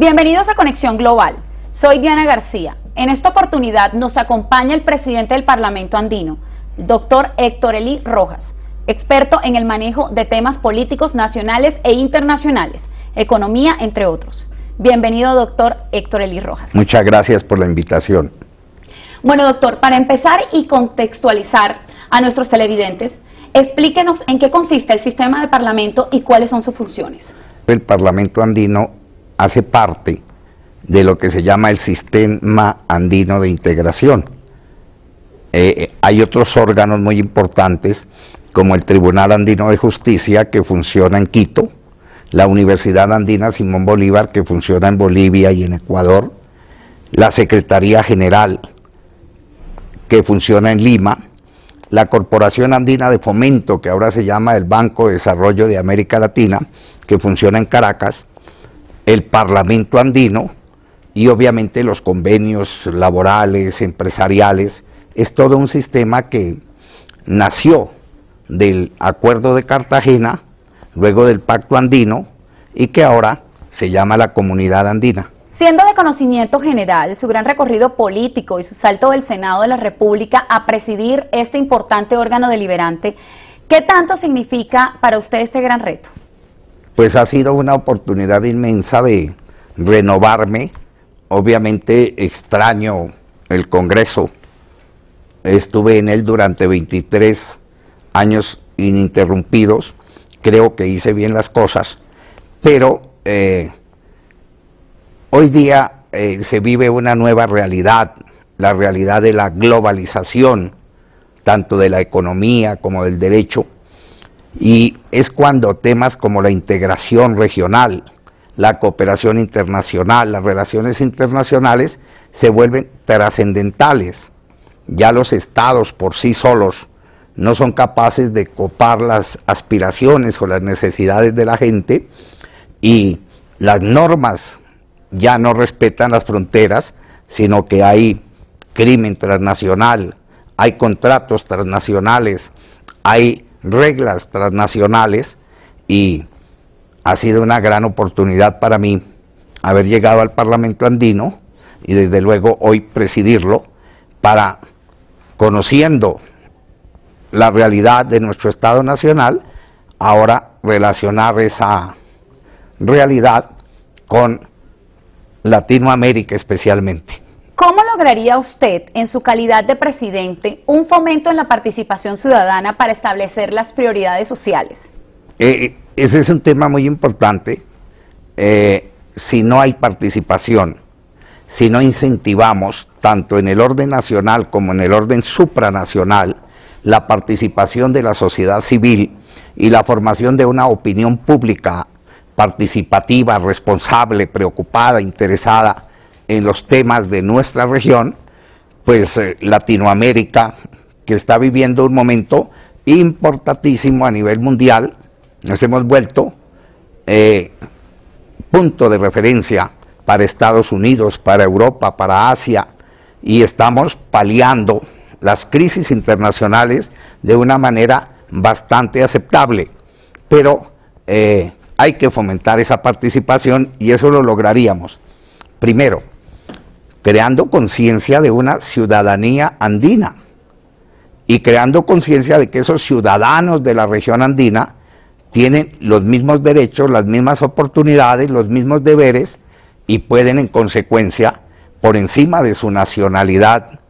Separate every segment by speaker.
Speaker 1: Bienvenidos a Conexión Global. Soy Diana García. En esta oportunidad nos acompaña el presidente del Parlamento Andino, el doctor Héctor Elí Rojas, experto en el manejo de temas políticos nacionales e internacionales, economía, entre otros. Bienvenido, doctor Héctor Elí Rojas.
Speaker 2: Muchas gracias por la invitación.
Speaker 1: Bueno, doctor, para empezar y contextualizar a nuestros televidentes, explíquenos en qué consiste el sistema de Parlamento y cuáles son sus funciones.
Speaker 2: El Parlamento Andino hace parte de lo que se llama el Sistema Andino de Integración. Hay otros órganos muy importantes, como el Tribunal Andino de Justicia, que funciona en Quito, la Universidad Andina Simón Bolívar, que funciona en Bolivia y en Ecuador, la Secretaría General, que funciona en Lima, la Corporación Andina de Fomento, que ahora se llama el Banco de Desarrollo de América Latina, que funciona en Caracas, el Parlamento Andino y obviamente los convenios laborales, empresariales. Es todo un sistema que nació del Acuerdo de Cartagena, luego del Pacto Andino, y que ahora se llama la Comunidad Andina.
Speaker 1: Siendo de conocimiento general su gran recorrido político y su salto del Senado de la República a presidir este importante órgano deliberante, ¿qué tanto significa para usted este gran reto?
Speaker 2: Pues ha sido una oportunidad inmensa de renovarme. Obviamente extraño el Congreso, estuve en él durante 23 años ininterrumpidos, creo que hice bien las cosas, pero hoy día se vive una nueva realidad, la realidad de la globalización, tanto de la economía como del derecho, y es cuando temas como la integración regional, la cooperación internacional, las relaciones internacionales se vuelven trascendentales. Ya los estados por sí solos no son capaces de copar las aspiraciones o las necesidades de la gente, y las normas ya no respetan las fronteras, sino que hay crimen transnacional, hay contratos transnacionales, hay reglas transnacionales, y ha sido una gran oportunidad para mí haber llegado al Parlamento Andino y desde luego hoy presidirlo, para, conociendo la realidad de nuestro Estado Nacional, ahora relacionar esa realidad con Latinoamérica especialmente.
Speaker 1: ¿Cómo lograría usted, en su calidad de presidente, un fomento en la participación ciudadana para establecer las prioridades sociales?
Speaker 2: Ese es un tema muy importante. Si no hay participación, si no incentivamos, tanto en el orden nacional como en el orden supranacional, la participación de la sociedad civil y la formación de una opinión pública participativa, responsable, preocupada, interesada en los temas de nuestra región, pues Latinoamérica, que está viviendo un momento importantísimo a nivel mundial, nos hemos vuelto punto de referencia para Estados Unidos, para Europa, para Asia, y estamos paliando las crisis internacionales de una manera bastante aceptable, pero hay que fomentar esa participación, y eso lo lograríamos, primero, creando conciencia de una ciudadanía andina, y creando conciencia de que esos ciudadanos de la región andina tienen los mismos derechos, las mismas oportunidades, los mismos deberes, y pueden en consecuencia, por encima de su nacionalidad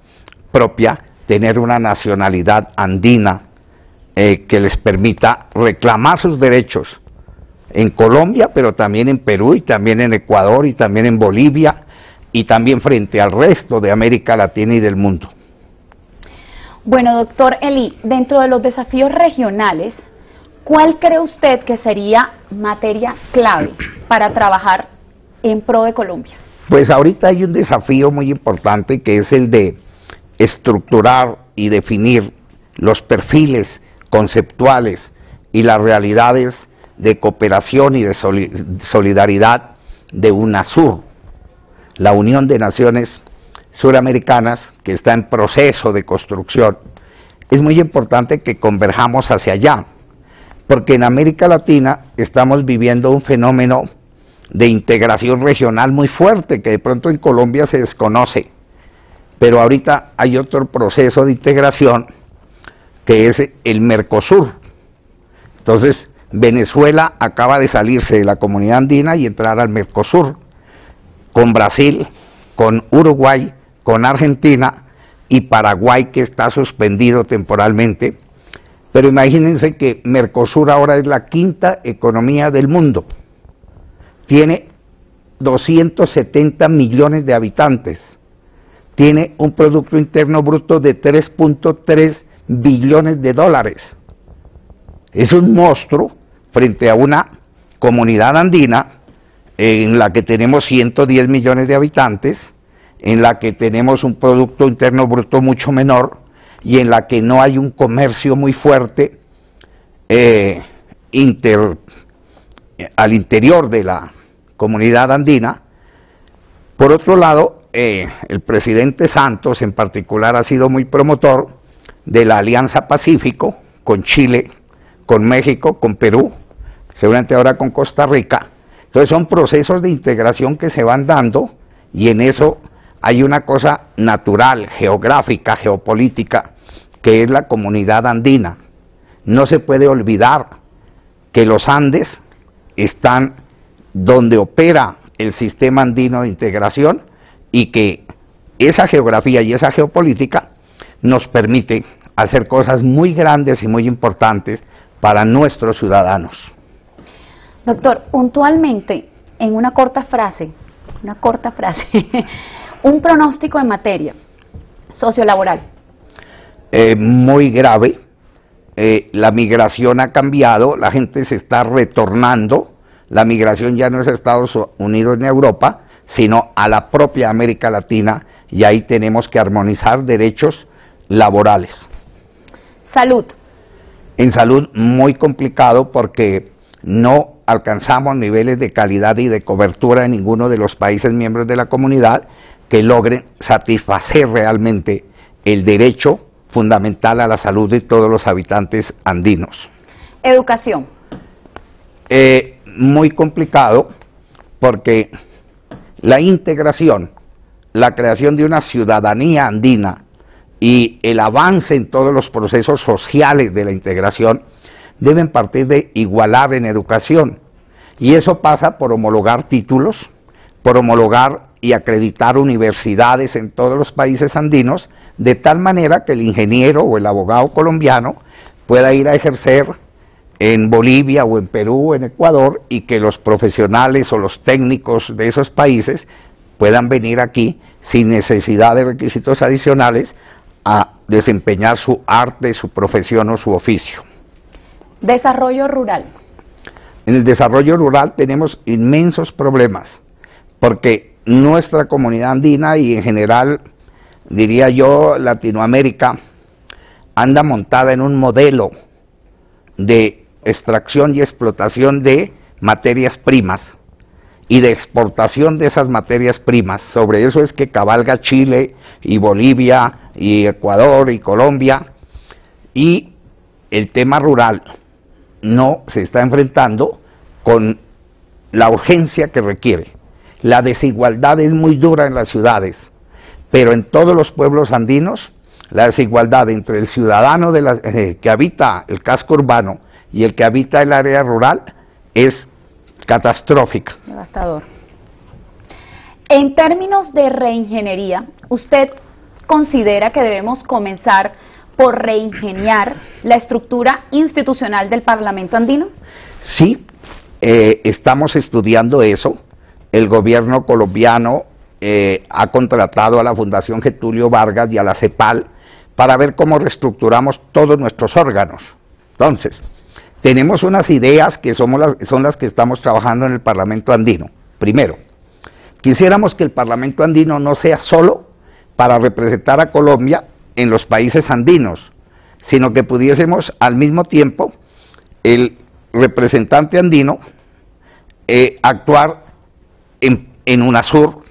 Speaker 2: propia, tener una nacionalidad andina que les permita reclamar sus derechos en Colombia, pero también en Perú, y también en Ecuador, y también en Bolivia, y también frente al resto de América Latina y del mundo.
Speaker 1: Bueno, doctor Elí, dentro de los desafíos regionales, ¿cuál cree usted que sería materia clave para trabajar en pro de Colombia?
Speaker 2: Pues ahorita hay un desafío muy importante, que es el de estructurar y definir los perfiles conceptuales y las realidades de cooperación y de solidaridad de UNASUR, la Unión de Naciones Suramericanas, que está en proceso de construcción. Es muy importante que converjamos hacia allá, porque en América Latina estamos viviendo un fenómeno de integración regional muy fuerte, que de pronto en Colombia se desconoce. Pero ahorita hay otro proceso de integración, que es el Mercosur. Entonces, Venezuela acaba de salirse de la Comunidad Andina y entrar al Mercosur, con Brasil, con Uruguay, con Argentina y Paraguay, que está suspendido temporalmente. Pero imagínense que Mercosur ahora es la quinta economía del mundo. Tiene 270 millones de habitantes. Tiene un Producto Interno Bruto de 3.3 billones de dólares. Es un monstruo frente a una comunidad andina en la que tenemos 110 millones de habitantes, en la que tenemos un Producto Interno Bruto mucho menor y en la que no hay un comercio muy fuerte al interior de la comunidad andina. Por otro lado, el presidente Santos en particular ha sido muy promotor de la Alianza Pacífico con Chile, con México, con Perú, seguramente ahora con Costa Rica. Entonces son procesos de integración que se van dando y en eso hay una cosa natural, geográfica, geopolítica, que es la comunidad andina. No se puede olvidar que los Andes están donde opera el sistema andino de integración y que esa geografía y esa geopolítica nos permite hacer cosas muy grandes y muy importantes para nuestros ciudadanos.
Speaker 1: Doctor, puntualmente, en una corta frase, un pronóstico en materia sociolaboral.
Speaker 2: Muy grave. La migración ha cambiado, la gente se está retornando. La migración ya no es a Estados Unidos ni a Europa, sino a la propia América Latina, y ahí tenemos que armonizar derechos laborales.
Speaker 1: Salud.
Speaker 2: En salud muy complicado porque no alcanzamos niveles de calidad y de cobertura en ninguno de los países miembros de la comunidad que logren satisfacer realmente el derecho fundamental a la salud de todos los habitantes andinos.
Speaker 1: Educación.
Speaker 2: Muy complicado porque la integración, la creación de una ciudadanía andina y el avance en todos los procesos sociales de la integración deben partir de igualar en educación, y eso pasa por homologar títulos, por homologar y acreditar universidades en todos los países andinos, de tal manera que el ingeniero o el abogado colombiano pueda ir a ejercer en Bolivia o en Perú o en Ecuador, y que los profesionales o los técnicos de esos países puedan venir aquí sin necesidad de requisitos adicionales a desempeñar su arte, su profesión o su oficio.
Speaker 1: Desarrollo rural.
Speaker 2: En el desarrollo rural tenemos inmensos problemas, porque nuestra comunidad andina y en general, diría yo, Latinoamérica, anda montada en un modelo de extracción y explotación de materias primas y de exportación de esas materias primas. Sobre eso es que cabalga Chile y Bolivia y Ecuador y Colombia, y el tema rural no se está enfrentando con la urgencia que requiere. La desigualdad es muy dura en las ciudades, pero en todos los pueblos andinos la desigualdad entre el ciudadano que habita el casco urbano y el que habita el área rural es catastrófica.
Speaker 1: Devastador. En términos de reingeniería, ¿usted considera que debemos comenzar por reingeniar la estructura institucional del Parlamento andino?
Speaker 2: Sí, estamos estudiando eso. El gobierno colombiano ha contratado a la Fundación Getulio Vargas y a la CEPAL para ver cómo reestructuramos todos nuestros órganos. Entonces, tenemos unas ideas que son las que estamos trabajando en el Parlamento andino. Primero, quisiéramos que el Parlamento andino no sea solo para representar a Colombia en los países andinos, sino que pudiésemos al mismo tiempo, el representante andino, actuar en UNASUR,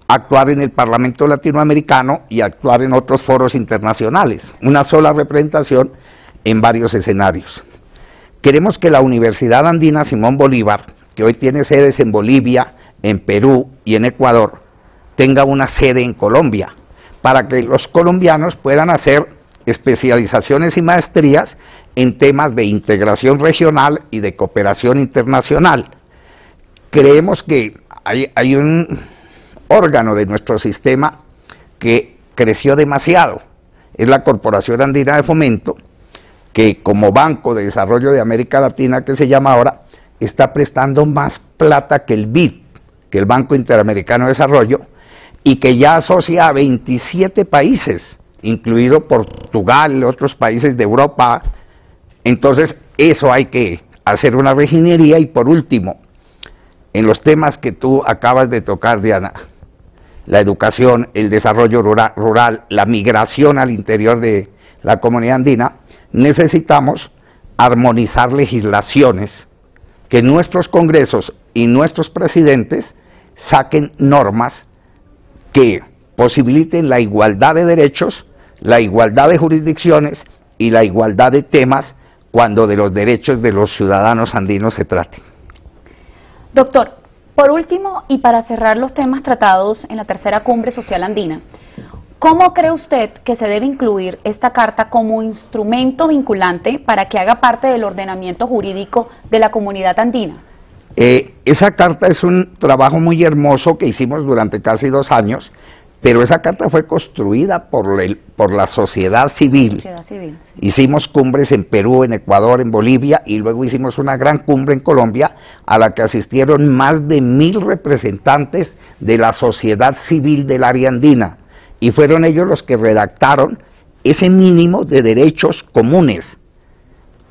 Speaker 2: actuar en el Parlamento latinoamericano y actuar en otros foros internacionales. Una sola representación en varios escenarios. Queremos que la Universidad Andina Simón Bolívar, que hoy tiene sedes en Bolivia, en Perú y en Ecuador, tenga una sede en Colombia, para que los colombianos puedan hacer especializaciones y maestrías en temas de integración regional y de cooperación internacional. Creemos que hay un órgano de nuestro sistema que creció demasiado, es la Corporación Andina de Fomento, que como Banco de Desarrollo de América Latina, que se llama ahora, está prestando más plata que el BID, que el Banco Interamericano de Desarrollo, y que ya asocia a 27 países, incluido Portugal, otros países de Europa. Entonces, eso hay que hacer una reginería. Y por último, en los temas que tú acabas de tocar, Diana, la educación, el desarrollo rural, la migración al interior de la comunidad andina, necesitamos armonizar legislaciones, que nuestros congresos y nuestros presidentes saquen normas que posibiliten la igualdad de derechos, la igualdad de jurisdicciones y la igualdad de temas cuando de los derechos de los ciudadanos andinos se trate.
Speaker 1: Doctor, por último, y para cerrar los temas tratados en la tercera cumbre social andina, ¿cómo cree usted que se debe incluir esta carta como instrumento vinculante para que haga parte del ordenamiento jurídico de la comunidad andina?
Speaker 2: Esa carta es un trabajo muy hermoso que hicimos durante casi 2 años, pero esa carta fue construida por la sociedad civil. Sí. Hicimos cumbres en Perú, en Ecuador, en Bolivia, y luego hicimos una gran cumbre en Colombia a la que asistieron más de 1000 representantes de la sociedad civil del área andina, y fueron ellos los que redactaron ese mínimo de derechos comunes.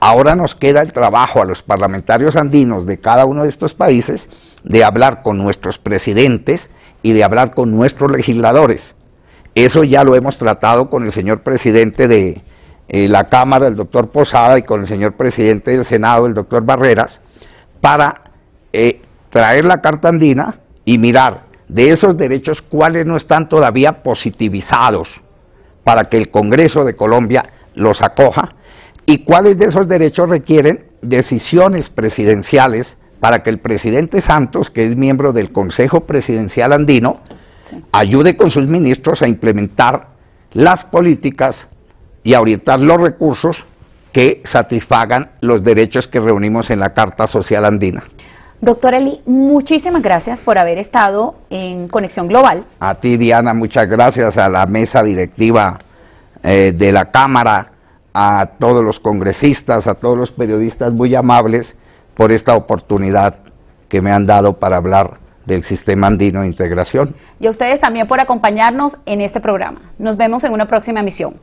Speaker 2: Ahora nos queda el trabajo a los parlamentarios andinos de cada uno de estos países de hablar con nuestros presidentes y de hablar con nuestros legisladores. Eso ya lo hemos tratado con el señor presidente de la Cámara, el doctor Posada, y con el señor presidente del Senado, el doctor Barreras, para traer la Carta Andina y mirar de esos derechos cuáles no están todavía positivizados para que el Congreso de Colombia los acoja, y cuáles de esos derechos requieren decisiones presidenciales para que el presidente Santos, que es miembro del Consejo Presidencial Andino, ayude con sus ministros a implementar las políticas y a orientar los recursos que satisfagan los derechos que reunimos en la Carta Social Andina.
Speaker 1: Doctor Eli, muchísimas gracias por haber estado en Conexión Global.
Speaker 2: A ti, Diana, muchas gracias, a la mesa directiva de la Cámara, a todos los congresistas, a todos los periodistas muy amables por esta oportunidad que me han dado para hablar del Sistema Andino de Integración.
Speaker 1: Y a ustedes también por acompañarnos en este programa. Nos vemos en una próxima emisión.